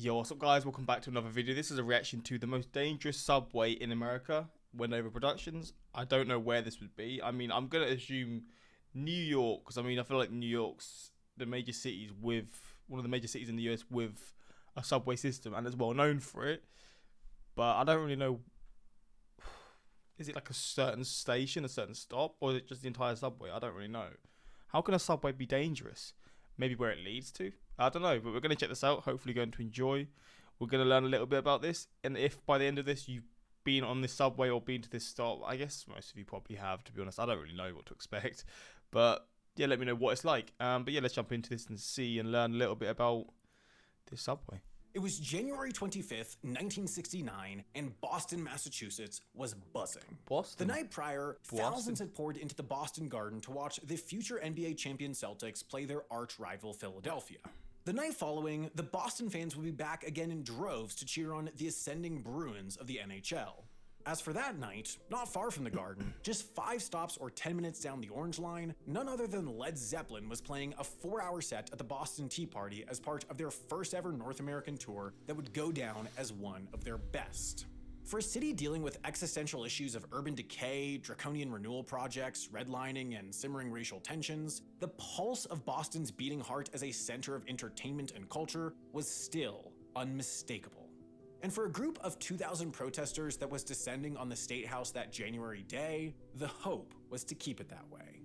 Yo, what's up guys, welcome back to another video. This is a reaction to the most dangerous subway in America, Wendover Productions. I don't know where this would be. I mean, I'm going to assume New York, because I mean, I feel like New York's the major cities with, one of the major cities in the US with a subway system, and it's well known for it. But I don't really know, is it like a certain station, a certain stop, or is it just the entire subway? I don't really know. How can a subway be dangerous? Maybe where it leads to? I don't know, but we're going to check this out. Hopefully going to enjoy. We're going to learn a little bit about this. And if by the end of this you've been on this subway or been to this stop, I guess most of you probably have, to be honest. I don't really know what to expect. But yeah, let me know what it's like. But yeah, let's jump into this and see and learn a little bit about this subway. It was January 25th, 1969, and Boston, Massachusetts was buzzing. Boston? The night prior, thousands had poured into the Boston Garden to watch the future NBA champion Celtics play their arch rival Philadelphia. The night following, the Boston fans would be back again in droves to cheer on the ascending Bruins of the NHL. As for that night, not far from the Garden, just 5 stops or 10 minutes down the Orange Line, none other than Led Zeppelin was playing a 4-hour set at the Boston Tea Party as part of their first ever North American tour that would go down as one of their best. For a city dealing with existential issues of urban decay, draconian renewal projects, redlining, and simmering racial tensions, the pulse of Boston's beating heart as a center of entertainment and culture was still unmistakable. And for a group of 2,000 protesters that was descending on the State House that January day, the hope was to keep it that way.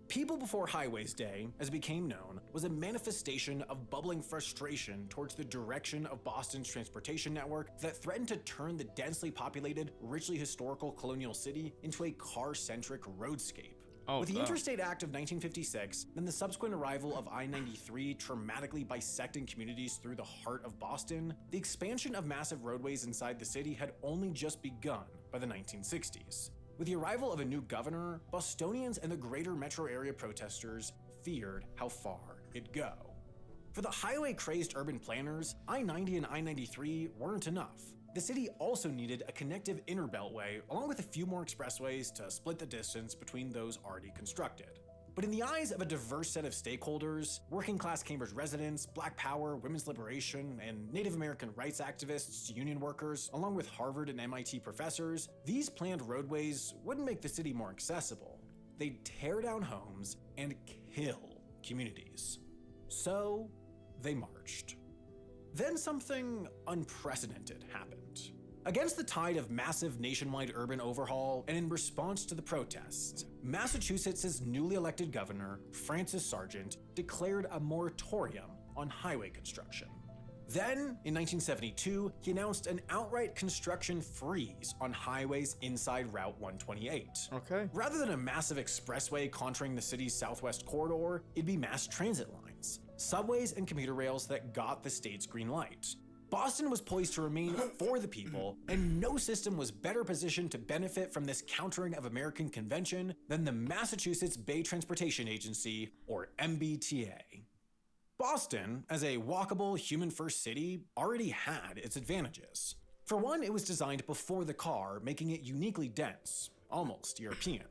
People Before Highways Day, as it became known, was a manifestation of bubbling frustration towards the direction of Boston's transportation network that threatened to turn the densely populated, richly historical colonial city into a car-centric roadscape. With the Interstate Act of 1956 and the subsequent arrival of I-93 traumatically bisecting communities through the heart of Boston, the expansion of massive roadways inside the city had only just begun by the 1960s. With the arrival of a new governor, Bostonians and the greater metro area protesters feared how far it'd go. For the highway-crazed urban planners, I-90 and I-93 weren't enough. The city also needed a connective inner beltway, along with a few more expressways to split the distance between those already constructed. But in the eyes of a diverse set of stakeholders, working-class Cambridge residents, Black Power, women's liberation, and Native American rights activists, union workers, along with Harvard and MIT professors, these planned roadways wouldn't make the city more accessible. They'd tear down homes and kill communities. So they marched. Then something unprecedented happened. Against the tide of massive nationwide urban overhaul, and in response to the protests, Massachusetts' newly elected governor, Francis Sargent, declared a moratorium on highway construction. Then, in 1972, he announced an outright construction freeze on highways inside Route 128. Okay. Rather than a massive expressway contouring the city's southwest corridor, it'd be mass transit lines, subways and commuter rails that got the state's green light. Boston was poised to remain for the people, and no system was better positioned to benefit from this countering of American convention than the Massachusetts Bay Transportation Agency, or MBTA. Boston, as a walkable, human-first city, already had its advantages. For one, it was designed before the car, making it uniquely dense, almost European.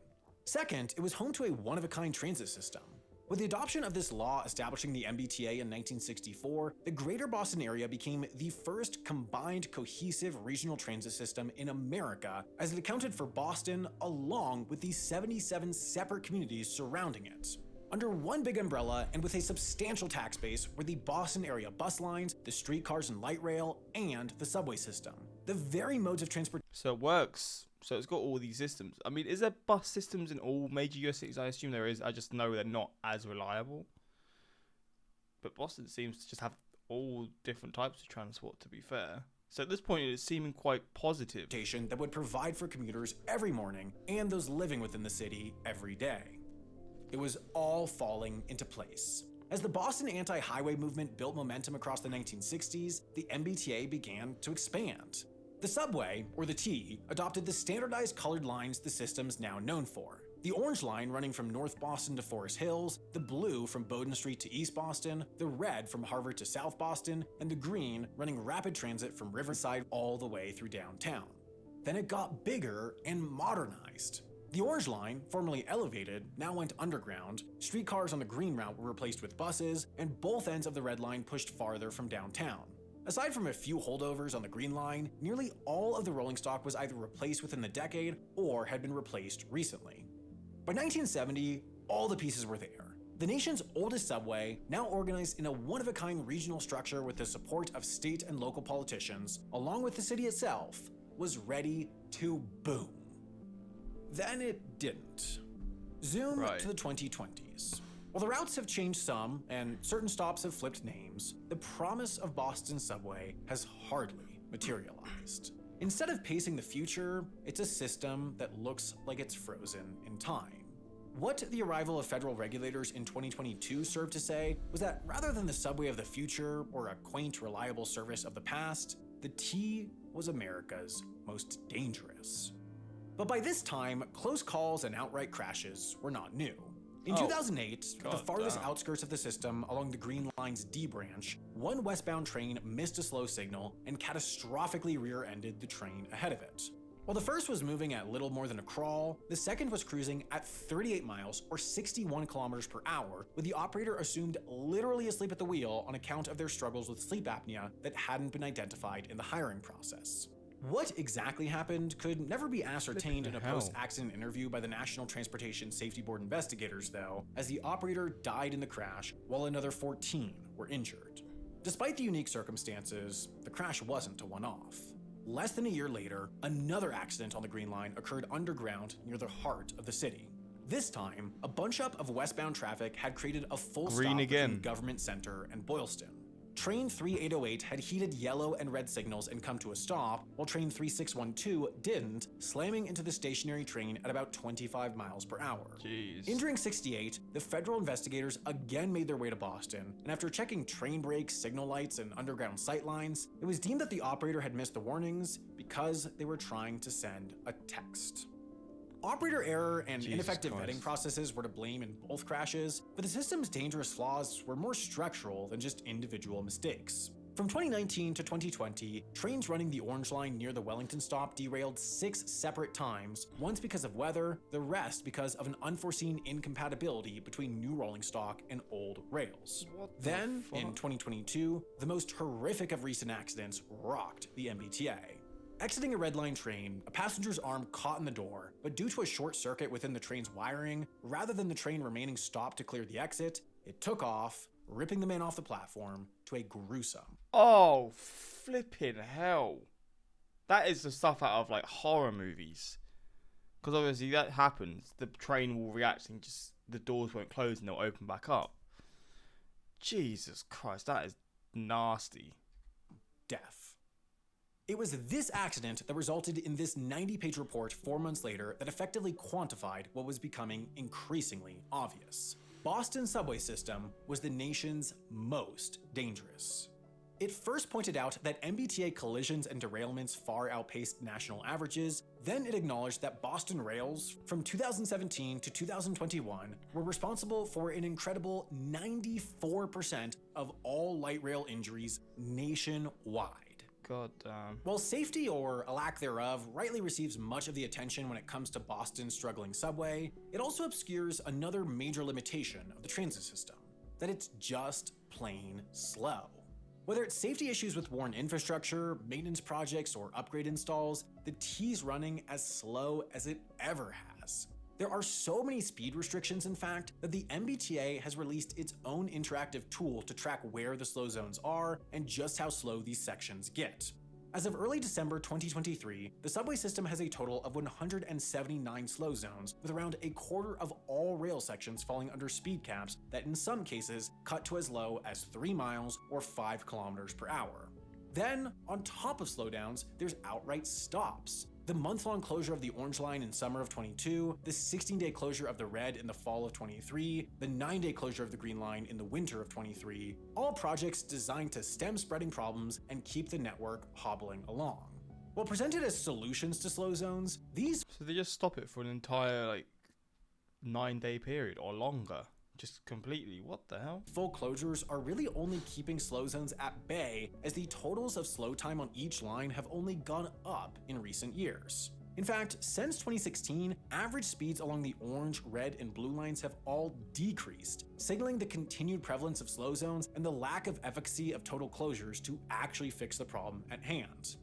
Second, it was home to a one-of-a-kind transit system. With the adoption of this law establishing the MBTA in 1964, the greater Boston area became the first combined cohesive regional transit system in America, as it accounted for Boston along with the 77 separate communities surrounding it. Under one big umbrella and with a substantial tax base were the Boston area bus lines, the streetcars and light rail, and the subway system. The very modes of transportation. So it works. So it's got all these systems. I mean, is there bus systems in all major US cities? I assume there is. I just know they're not as reliable. But Boston seems to just have all different types of transport, to be fair. So at this point, it's seeming quite positive. That would provide for commuters every morning and those living within the city every day. It was all falling into place. As the Boston anti-highway movement built momentum across the 1960s, the MBTA began to expand. The subway, or the T, adopted the standardized colored lines the system's now known for. The orange line running from North Boston to Forest Hills, the blue from Bowdoin Street to East Boston, the red from Harvard to South Boston, and the green running rapid transit from Riverside all the way through downtown. Then it got bigger and modernized. The Orange Line, formerly elevated, now went underground, streetcars on the Green Route were replaced with buses, and both ends of the Red Line pushed farther from downtown. Aside from a few holdovers on the Green Line, nearly all of the rolling stock was either replaced within the decade or had been replaced recently. By 1970, all the pieces were there. The nation's oldest subway, now organized in a one-of-a-kind regional structure with the support of state and local politicians, along with the city itself, was ready to boom. Then it didn't. Zoom to the 2020s. While the routes have changed some, and certain stops have flipped names, the promise of Boston's subway has hardly materialized. Instead of pacing the future, it's a system that looks like it's frozen in time. What the arrival of federal regulators in 2022 served to say was that rather than the subway of the future or a quaint, reliable service of the past, the T was America's most dangerous. But by this time, close calls and outright crashes were not new. In 2008, at the farthest outskirts of the system along the Green Line's D branch, one westbound train missed a slow signal and catastrophically rear-ended the train ahead of it. While the first was moving at little more than a crawl, the second was cruising at 38 miles or 61 kilometers per hour, with the operator assumed literally asleep at the wheel on account of their struggles with sleep apnea that hadn't been identified in the hiring process. What exactly happened could never be ascertained in a post-accident interview by the National Transportation Safety Board investigators, though, as the operator died in the crash while another 14 were injured. Despite the unique circumstances, the crash wasn't a one-off. Less than a year later, another accident on the Green Line occurred underground near the heart of the city. This time, a bunch-up of westbound traffic had created a full stop between Government Center and Boylston. Train 3808 had heated yellow and red signals and come to a stop, while train 3612 didn't, slamming into the stationary train at about 25 miles per hour. Injuring 68, the federal investigators again made their way to Boston, and after checking train brakes, signal lights, and underground sight lines, it was deemed that the operator had missed the warnings because they were trying to send a text. Operator error and ineffective vetting processes were to blame in both crashes, but the system's dangerous flaws were more structural than just individual mistakes. From 2019 to 2020, trains running the Orange Line near the Wellington stop derailed 6 separate times, once because of weather, the rest because of an unforeseen incompatibility between new rolling stock and old rails. Then, in 2022, the most horrific of recent accidents rocked the MBTA. Exiting a Red Line train, a passenger's arm caught in the door, but due to a short circuit within the train's wiring, rather than the train remaining stopped to clear the exit, it took off, ripping the man off the platform to a gruesome. Oh, flipping hell. That is the stuff out of like horror movies. Because obviously that happens, the train will react and just the doors won't close and they'll open back up. Jesus Christ, that is nasty. Death. It was this accident that resulted in this 90-page report 4 months later that effectively quantified what was becoming increasingly obvious. Boston's subway system was the nation's most dangerous. It first pointed out that MBTA collisions and derailments far outpaced national averages. Then it acknowledged that Boston rails, from 2017 to 2021, were responsible for an incredible 94% of all light rail injuries nationwide. God damn. While safety, or a lack thereof, rightly receives much of the attention when it comes to Boston's struggling subway, it also obscures another major limitation of the transit system: that it's just plain slow. Whether it's safety issues with worn infrastructure, maintenance projects, or upgrade installs, the T's running as slow as it ever has. There are so many speed restrictions, in fact, that the MBTA has released its own interactive tool to track where the slow zones are and just how slow these sections get. As of early December 2023, the subway system has a total of 179 slow zones, with around a quarter of all rail sections falling under speed caps that in some cases cut to as low as 3 miles or 5 kilometers per hour. Then, on top of slowdowns, there's outright stops. The month-long closure of the Orange Line in summer of 22, the 16-day closure of the Red in the fall of 23, the 9-day closure of the Green Line in the winter of 23, all projects designed to stem spreading problems and keep the network hobbling along. While presented as solutions to slow zones, these— So they just stop it for an entire 9-day period or longer? Just completely, what the hell? Full closures are really only keeping slow zones at bay, as the totals of slow time on each line have only gone up in recent years. In fact, since 2016, average speeds along the orange, red, and blue lines have all decreased, signaling the continued prevalence of slow zones and the lack of efficacy of total closures to actually fix the problem at hand.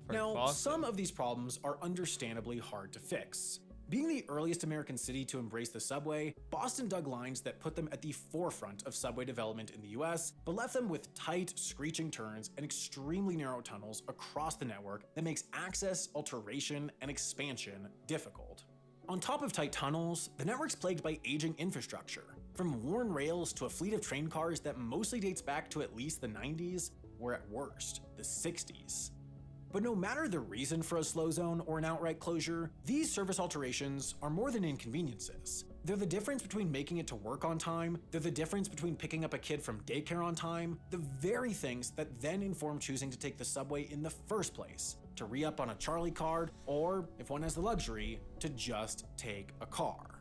Now, some of these problems are understandably hard to fix. Being the earliest American city to embrace the subway, Boston dug lines that put them at the forefront of subway development in the US, but left them with tight, screeching turns and extremely narrow tunnels across the network that makes access, alteration, and expansion difficult. On top of tight tunnels, the network's plagued by aging infrastructure, from worn rails to a fleet of train cars that mostly dates back to at least the 90s, or at worst, the 60s. But no matter the reason for a slow zone or an outright closure, these service alterations are more than inconveniences. They're the difference between making it to work on time, they're the difference between picking up a kid from daycare on time, the very things that then inform choosing to take the subway in the first place, to re-up on a Charlie card, or, if one has the luxury, to just take a car.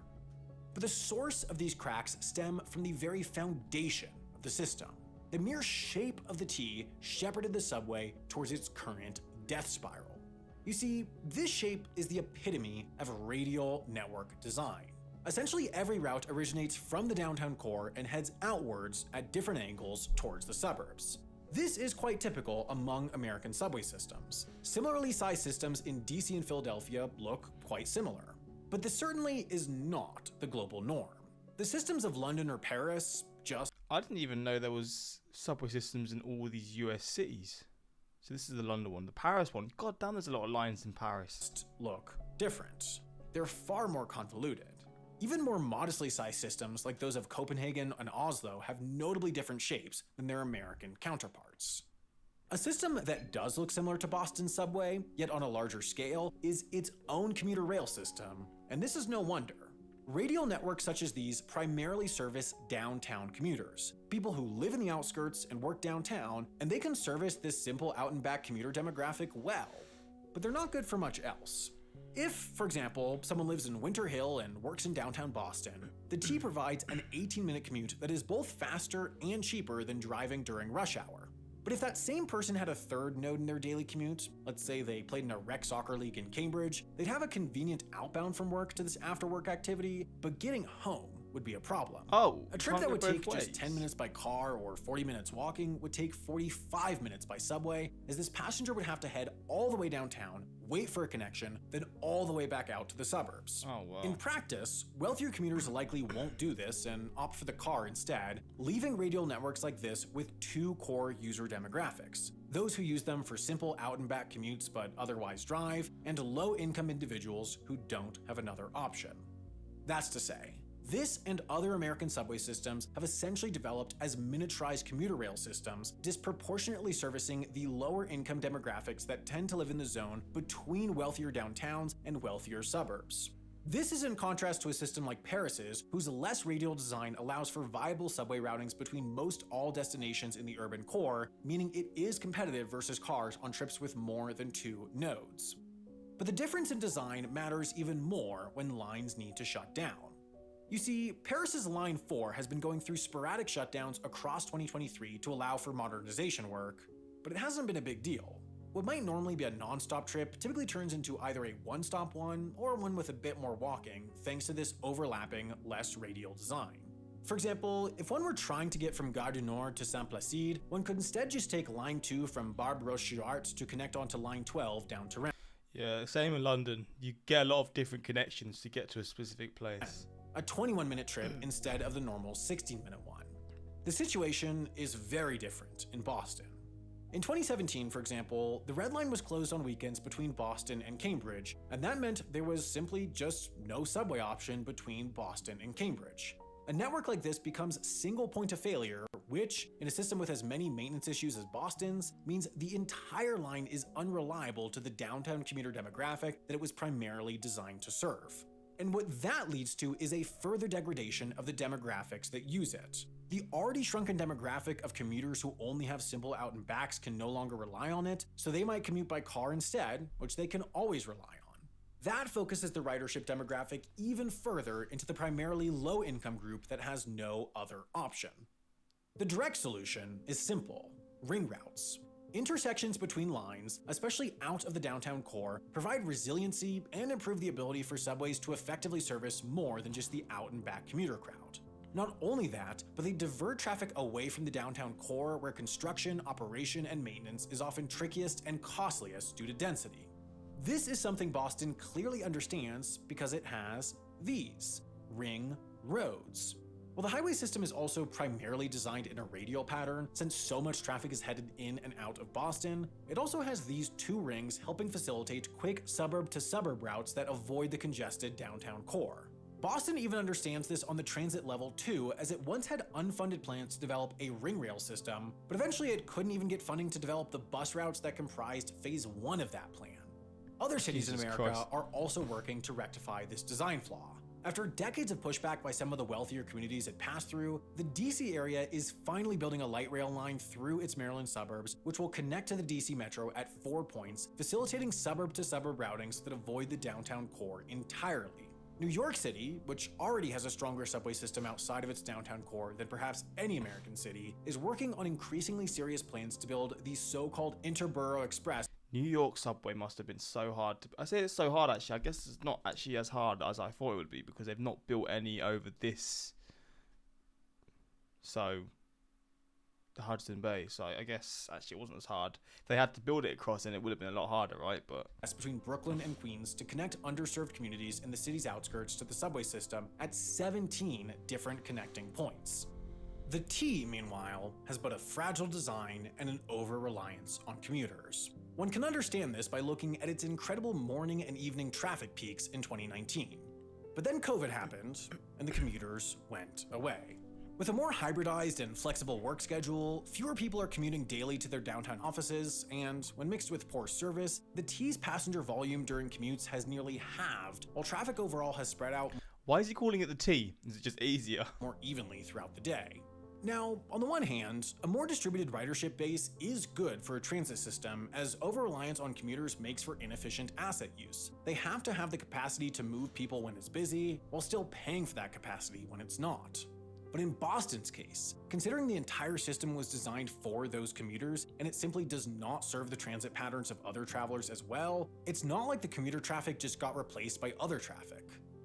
But the source of these cracks stem from the very foundation of the system. The mere shape of the T shepherded the subway towards its current death spiral. You see, this shape is the epitome of radial network design. Essentially, every route originates from the downtown core and heads outwards at different angles towards the suburbs. This is quite typical among American subway systems. Similarly sized systems in DC and Philadelphia look quite similar. But this certainly is not the global norm. The systems of London or Paris just— I didn't even know there was subway systems in all these US cities. So this is the London one. The Paris one, god damn, there's a lot of lines in Paris. Look different. They're far more convoluted. Even more modestly sized systems like those of Copenhagen and Oslo have notably different shapes than their American counterparts. A system that does look similar to Boston's subway, yet on a larger scale, is its own commuter rail system, and this is no wonder. Radial networks such as these primarily service downtown commuters, people who live in the outskirts and work downtown, and they can service this simple out and back commuter demographic well, but they're not good for much else. If, for example, someone lives in Winter Hill and works in downtown Boston, the T provides an 18-minute commute that is both faster and cheaper than driving during rush hour. But if that same person had a third node in their daily commute, let's say they played in a rec soccer league in Cambridge, they'd have a convenient outbound from work to this after-work activity, but getting home would be a problem. A trip that would take just 10 minutes by car or 40 minutes walking would take 45 minutes by subway, as this passenger would have to head all the way downtown, wait for a connection, then all the way back out to the suburbs. In practice, wealthier commuters likely won't do this and opt for the car instead, leaving radial networks like this with two core user demographics: those who use them for simple out and back commutes but otherwise drive, and low-income individuals who don't have another option. That's to say, this and other American subway systems have essentially developed as miniaturized commuter rail systems, disproportionately servicing the lower income demographics that tend to live in the zone between wealthier downtowns and wealthier suburbs. This is in contrast to a system like Paris's, whose less radial design allows for viable subway routings between most all destinations in the urban core, meaning it is competitive versus cars on trips with more than 2 nodes. But the difference in design matters even more when lines need to shut down. You see, Paris's Line 4 has been going through sporadic shutdowns across 2023 to allow for modernization work, but it hasn't been a big deal. What might normally be a non-stop trip typically turns into either a one-stop one or one with a bit more walking, thanks to this overlapping, less radial design. For example, if one were trying to get from Gare du Nord to Saint-Placide, one could instead just take Line 2 from Barbe-Roche-Girard to connect onto Line 12 down to Rennes. Yeah, same in London. You get a lot of different connections to get to a specific place. A 21-minute trip instead of the normal 16-minute one. The situation is very different in Boston. In 2017, for example, the Red Line was closed on weekends between Boston and Cambridge, and that meant there was simply just no subway option between Boston and Cambridge. A network like this becomes single point of failure, which, in a system with as many maintenance issues as Boston's, means the entire line is unreliable to the downtown commuter demographic that it was primarily designed to serve. And what that leads to is a further degradation of the demographics that use it. The already shrunken demographic of commuters who only have simple out and backs can no longer rely on it, so they might commute by car instead, which they can always rely on. That focuses the ridership demographic even further into the primarily low-income group that has no other option. The direct solution is simple: ring routes. Intersections between lines, especially out of the downtown core, provide resiliency and improve the ability for subways to effectively service more than just the out and back commuter crowd. Not only that, but they divert traffic away from the downtown core where construction, operation, and maintenance is often trickiest and costliest due to density. This is something Boston clearly understands because it has these ring roads. While the highway system is also primarily designed in a radial pattern, since so much traffic is headed in and out of Boston, it also has these two rings helping facilitate quick suburb-to-suburb routes that avoid the congested downtown core. Boston even understands this on the transit level too, as it once had unfunded plans to develop a ring rail system, but eventually it couldn't even get funding to develop the bus routes that comprised phase 1 of that plan. Other cities in America are also working to rectify this design flaw. After decades of pushback by some of the wealthier communities it passed through, the DC area is finally building a light rail line through its Maryland suburbs, which will connect to the DC Metro at 4 points, facilitating suburb-to-suburb routings that avoid the downtown core entirely. New York City, which already has a stronger subway system outside of its downtown core than perhaps any American city, is working on increasingly serious plans to build the so-called Interborough Express. New York subway must have been so hard to... I say it's so hard, actually. I guess it's not actually as hard as I thought it would be because they've not built any over this. So, the Hudson Bay. So, I guess actually it wasn't as hard. If they had to build it across, then it would have been a lot harder, right? But that's between Brooklyn and Queens to connect underserved communities in the city's outskirts to the subway system at 17 different connecting points. The T, meanwhile, has but a fragile design and an over-reliance on commuters. One can understand this by looking at its incredible morning and evening traffic peaks in 2019. But then COVID happened, and the commuters went away. With a more hybridized and flexible work schedule, fewer people are commuting daily to their downtown offices, and when mixed with poor service, the T's passenger volume during commutes has nearly halved, while traffic overall has spread out. Why is he calling it the T? Is it just easier? More evenly throughout the day. Now, on the one hand, a more distributed ridership base is good for a transit system, as over-reliance on commuters makes for inefficient asset use. They have to have the capacity to move people when it's busy, while still paying for that capacity when it's not. But in Boston's case, considering the entire system was designed for those commuters, and it simply does not serve the transit patterns of other travelers as well, it's not like the commuter traffic just got replaced by other traffic.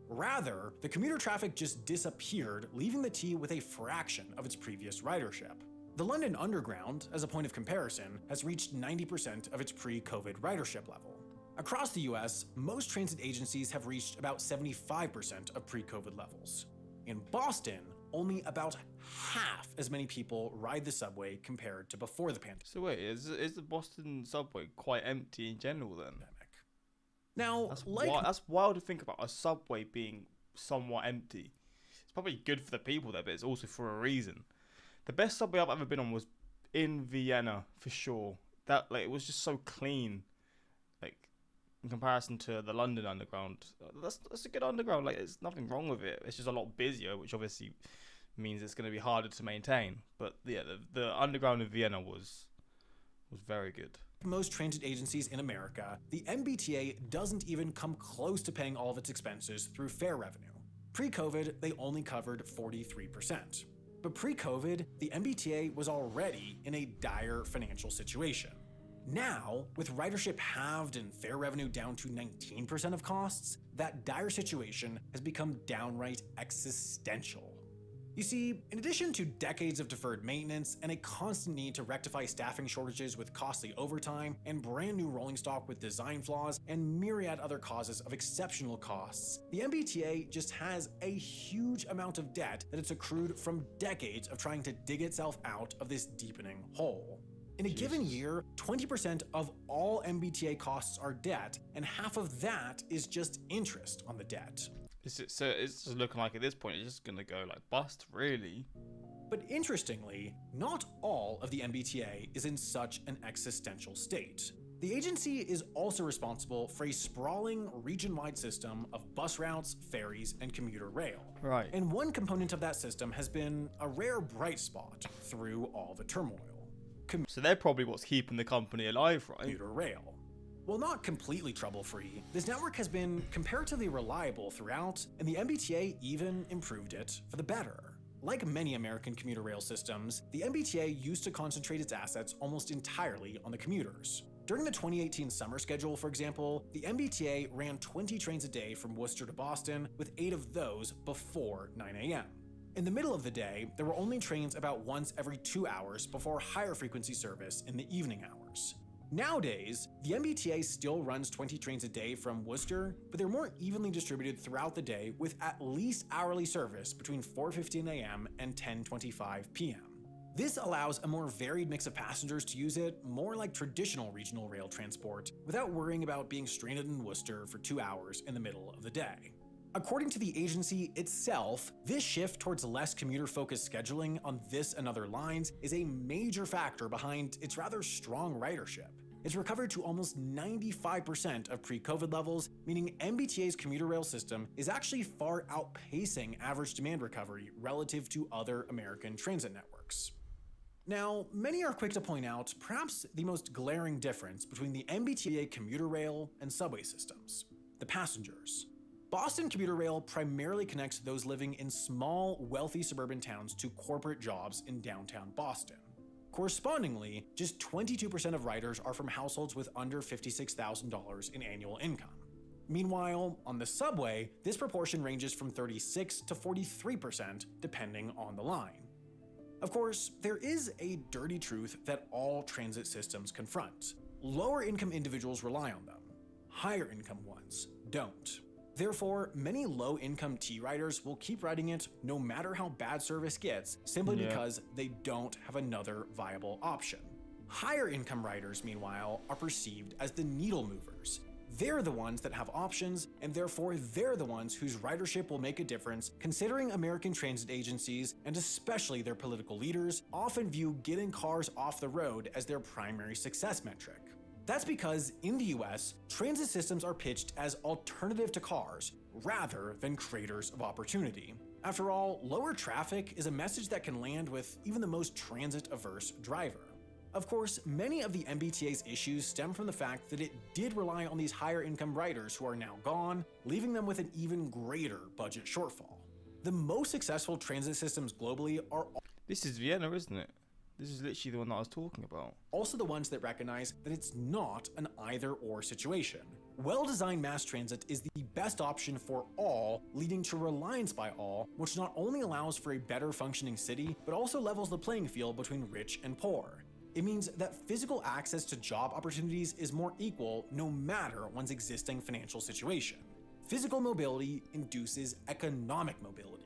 Rather, the commuter traffic just disappeared, leaving the T with a fraction of its previous ridership. The London Underground, as a point of comparison, has reached 90% of its pre-COVID ridership level. Across the US, most transit agencies have reached about 75% of pre-COVID levels. In Boston, only about half as many people ride the subway compared to before the pandemic. So wait, is the Boston subway quite empty in general then? Now, that's wild to think about, a subway being somewhat empty. It's probably good for the people there, but it's also for a reason. The best subway I've ever been on was in Vienna, for sure. That it was just so clean, in comparison to the London Underground. That's a good underground. There's nothing wrong with it. It's just a lot busier, which obviously means it's going to be harder to maintain. But yeah, the Underground in Vienna was very good. Most transit agencies in America, the MBTA doesn't even come close to paying all of its expenses through fare revenue. Pre-COVID, they only covered 43%. But pre-COVID, the MBTA was already in a dire financial situation. Now, with ridership halved and fare revenue down to 19% of costs, that dire situation has become downright existential. You see, in addition to decades of deferred maintenance and a constant need to rectify staffing shortages with costly overtime and brand new rolling stock with design flaws and myriad other causes of exceptional costs, the MBTA just has a huge amount of debt that it's accrued from decades of trying to dig itself out of this deepening hole. In a given year, 20% of all MBTA costs are debt, and half of that is just interest on the debt. So it's just looking like at this point it's just going to go bust, really. But interestingly, not all of the MBTA is in such an existential state. The agency is also responsible for a sprawling region-wide system of bus routes, ferries, and commuter rail. Right. And one component of that system has been a rare bright spot through all the turmoil. So they're probably what's keeping the company alive, right? Commuter rail. While not completely trouble-free, this network has been comparatively reliable throughout, and the MBTA even improved it for the better. Like many American commuter rail systems, the MBTA used to concentrate its assets almost entirely on the commuters. During the 2018 summer schedule, for example, the MBTA ran 20 trains a day from Worcester to Boston, with 8 of those before 9 a.m. In the middle of the day, there were only trains about once every 2 hours before higher frequency service in the evening hours. Nowadays, the MBTA still runs 20 trains a day from Worcester, but they're more evenly distributed throughout the day with at least hourly service between 4:15 a.m. and 10:25 p.m. This allows a more varied mix of passengers to use it, more like traditional regional rail transport, without worrying about being stranded in Worcester for 2 hours in the middle of the day. According to the agency itself, this shift towards less commuter-focused scheduling on this and other lines is a major factor behind its rather strong ridership. It's recovered to almost 95% of pre-COVID levels, meaning MBTA's commuter rail system is actually far outpacing average demand recovery relative to other American transit networks. Now, many are quick to point out perhaps the most glaring difference between the MBTA commuter rail and subway systems: the passengers. Boston Commuter Rail primarily connects those living in small, wealthy suburban towns to corporate jobs in downtown Boston. Correspondingly, just 22% of riders are from households with under $56,000 in annual income. Meanwhile, on the subway, this proportion ranges from 36 to 43%, depending on the line. Of course, there is a dirty truth that all transit systems confront. Lower income individuals rely on them. Higher income ones don't. Therefore, many low-income T-riders will keep riding it no matter how bad service gets, simply because they don't have another viable option. Higher income riders, meanwhile, are perceived as the needle movers. They're the ones that have options, and therefore they're the ones whose ridership will make a difference, considering American transit agencies, and especially their political leaders, often view getting cars off the road as their primary success metric. That's because, in the US, transit systems are pitched as alternative to cars, rather than creators of opportunity. After all, lower traffic is a message that can land with even the most transit-averse driver. Of course, many of the MBTA's issues stem from the fact that it did rely on these higher-income riders who are now gone, leaving them with an even greater budget shortfall. The most successful transit systems globally are This is Vienna, isn't it? This is literally the one that I was talking about. Also the ones that recognize that it's not an either-or situation. Well-designed mass transit is the best option for all, leading to reliance by all, which not only allows for a better functioning city, but also levels the playing field between rich and poor. It means that physical access to job opportunities is more equal no matter one's existing financial situation. Physical mobility induces economic mobility.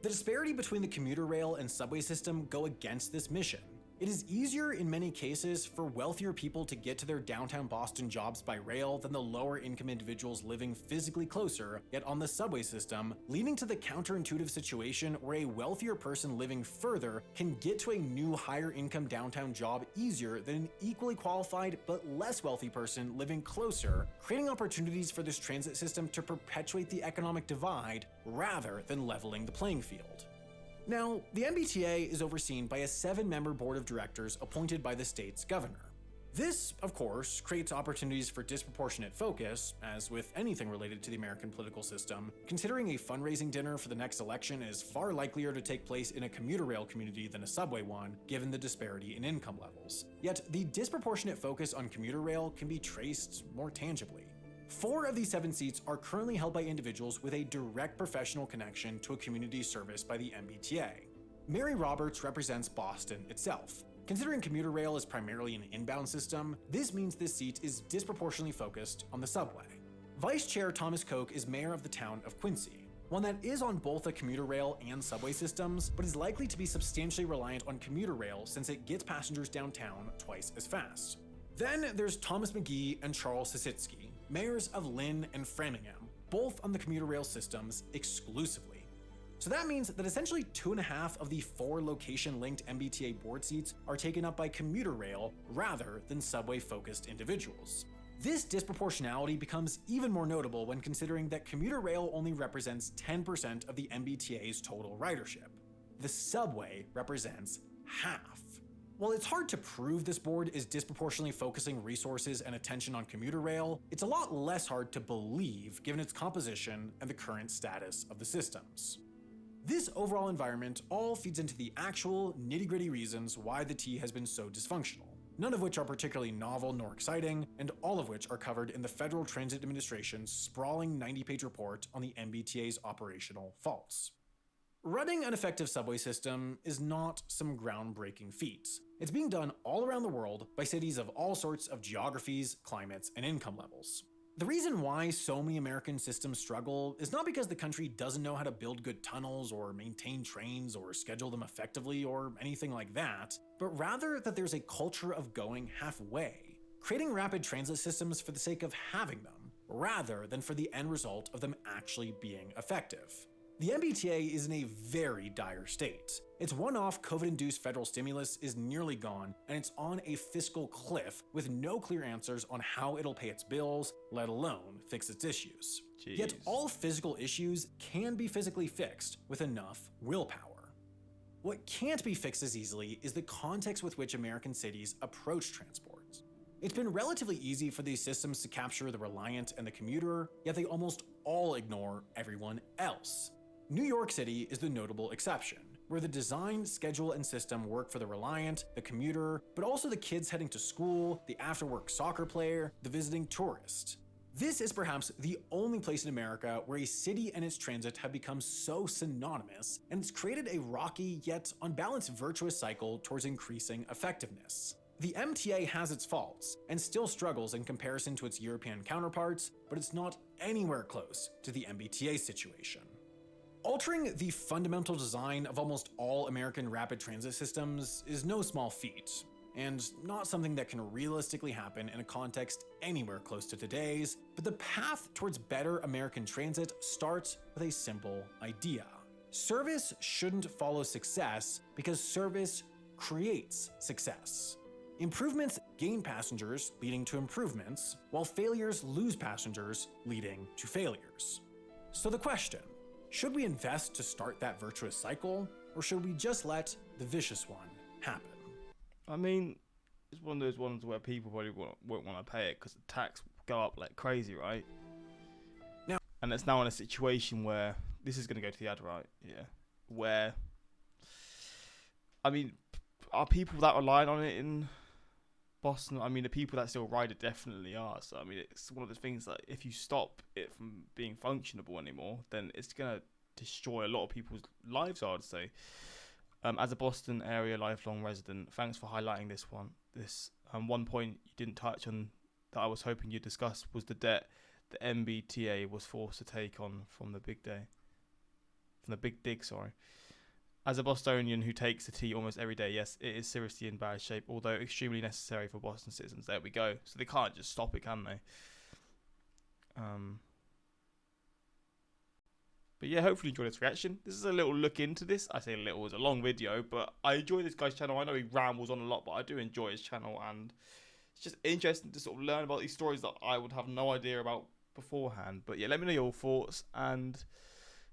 The disparity between the commuter rail and subway system go against this mission. It is easier in many cases for wealthier people to get to their downtown Boston jobs by rail than the lower income individuals living physically closer, yet on the subway system, leading to the counterintuitive situation where a wealthier person living further can get to a new higher income downtown job easier than an equally qualified but less wealthy person living closer, creating opportunities for this transit system to perpetuate the economic divide rather than leveling the playing field. Now, the MBTA is overseen by a 7-member board of directors appointed by the state's governor. This, of course, creates opportunities for disproportionate focus, as with anything related to the American political system, considering a fundraising dinner for the next election is far likelier to take place in a commuter rail community than a subway one, given the disparity in income levels. Yet, the disproportionate focus on commuter rail can be traced more tangibly. 4 of these 7 seats are currently held by individuals with a direct professional connection to a community serviced by the MBTA. Mary Roberts represents Boston itself. Considering commuter rail is primarily an inbound system, this means this seat is disproportionately focused on the subway. Vice Chair Thomas Koch is mayor of the town of Quincy, one that is on both the commuter rail and subway systems, but is likely to be substantially reliant on commuter rail since it gets passengers downtown twice as fast. Then there's Thomas McGee and Charles Sisitsky, mayors of Lynn and Framingham, both on the commuter rail systems exclusively. So that means that essentially 2.5 of the 4 location-linked MBTA board seats are taken up by commuter rail rather than subway-focused individuals. This disproportionality becomes even more notable when considering that commuter rail only represents 10% of the MBTA's total ridership. The subway represents half. While it's hard to prove this board is disproportionately focusing resources and attention on commuter rail, it's a lot less hard to believe given its composition and the current status of the systems. This overall environment all feeds into the actual nitty-gritty reasons why the T has been so dysfunctional, none of which are particularly novel nor exciting, and all of which are covered in the Federal Transit Administration's sprawling 90-page report on the MBTA's operational faults. Running an effective subway system is not some groundbreaking feat. It's being done all around the world by cities of all sorts of geographies, climates, and income levels. The reason why so many American systems struggle is not because the country doesn't know how to build good tunnels or maintain trains or schedule them effectively or anything like that, but rather that there's a culture of going halfway, creating rapid transit systems for the sake of having them, rather than for the end result of them actually being effective. The MBTA is in a very dire state. Its one-off COVID-induced federal stimulus is nearly gone, and it's on a fiscal cliff with no clear answers on how it'll pay its bills, let alone fix its issues. Jeez. Yet all physical issues can be physically fixed with enough willpower. What can't be fixed as easily is the context with which American cities approach transport. It's been relatively easy for these systems to capture the Reliant and the Commuter, yet they almost all ignore everyone else. New York City is the notable exception, where the design, schedule, and system work for the Reliant, the Commuter, but also the kids heading to school, the after-work soccer player, the visiting tourist. This is perhaps the only place in America where a city and its transit have become so synonymous, and it's created a rocky yet on balance virtuous cycle towards increasing effectiveness. The MTA has its faults, and still struggles in comparison to its European counterparts, but it's not anywhere close to the MBTA situation. Altering the fundamental design of almost all American rapid transit systems is no small feat, and not something that can realistically happen in a context anywhere close to today's, but the path towards better American transit starts with a simple idea. Service shouldn't follow success because service creates success. Improvements gain passengers, leading to improvements, while failures lose passengers, leading to failures. So the question: should we invest to start that virtuous cycle, or should we just let the vicious one happen? I mean, it's one of those ones where people probably won't want to pay it because the tax will go up like crazy, right? Now, and it's now in a situation where this is going to go to the ad, right? Yeah. Where, I mean, are people that relying on it in Boston? I mean, the people that still ride it definitely are. So, I mean, it's one of the things that if you stop it from being functionable anymore, then it's going to destroy a lot of people's lives, I would say. As a Boston area lifelong resident, thanks for highlighting this one. One point you didn't touch on that I was hoping you'd discuss was the debt the MBTA was forced to take on from the big dig. As a Bostonian who takes the T almost every day, yes, it is seriously in bad shape, although extremely necessary for Boston citizens. There we go. So they can't just stop it, can they? But yeah, hopefully you enjoyed this reaction. This is a little look into this. I say a little, it's a long video, but I enjoy this guy's channel. I know he rambles on a lot, but I do enjoy his channel, and it's just interesting to sort of learn about these stories that I would have no idea about beforehand. But yeah, let me know your thoughts, and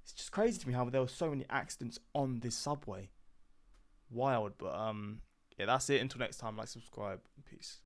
it's just crazy to me how there were so many accidents on this subway. Wild, but yeah, that's it. Until next time, like, subscribe, peace.